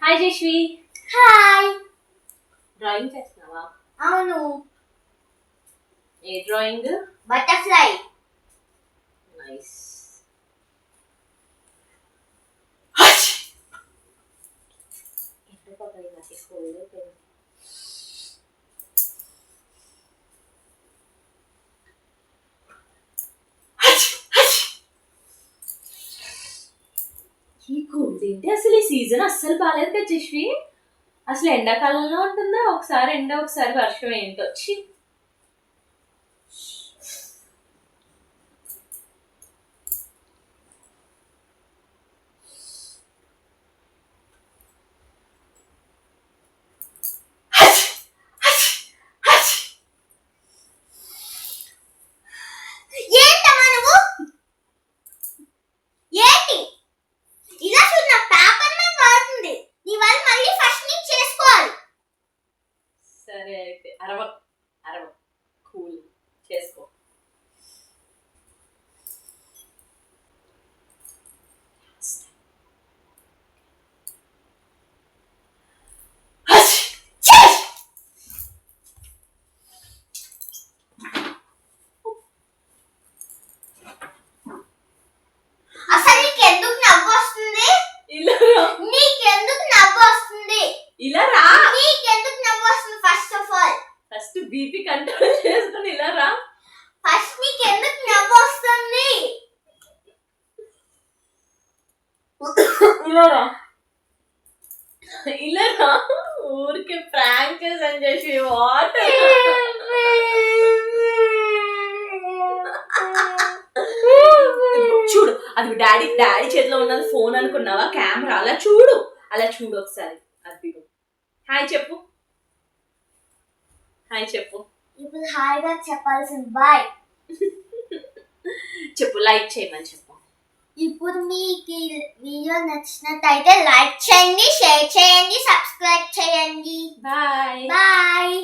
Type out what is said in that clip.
Hi Jashvi. Hi. Drawing చేస్తున్నావా? అవును. ఏ drawing? Butterfly. Nice. ఈ కోల్డ్ ఏంటి అసలు? ఈ సీజన్ అస్సలు బాగాలేదు కదా జశ్వి. అసలు ఎండాకాలంలో ఉంటుందా? ఒకసారి ఎండ ఒకసారి వర్షం ఏంటో. సరే అయితే అరవ కూల్ చేసుకో. అసలు నీకెందుకు నవ్వు వస్తుంది? ఇలా రా. నీకెందుకు నవ్వు వస్తుంది? First of all first BP control చేసుకుని ఇలా రా. ఫస్ట్ నీకెందుకు నవ్వు వస్తుంది? ఇలా రా. ఊరికే ప్రాంక్ అని చేసి వాట్. చూడు, అది డాడీ చేతిలో ఉన్నది ఫోన్ అనుకున్నావా? కెమెరా అలా చూడు ఒకసారి. అది హాయ్ చెప్పు. ఇప్పుడు హాయిగా చెప్పాల్సింది బాయ్ చెప్పు. లైక్ చేయమని చెప్పు. ఇప్పుడు మీకు ఈ వీడియో నచ్చినట్టయితే లైక్ చేయండి, షేర్ చేయండి, సబ్స్క్రైబ్ చేయండి. Bye bye.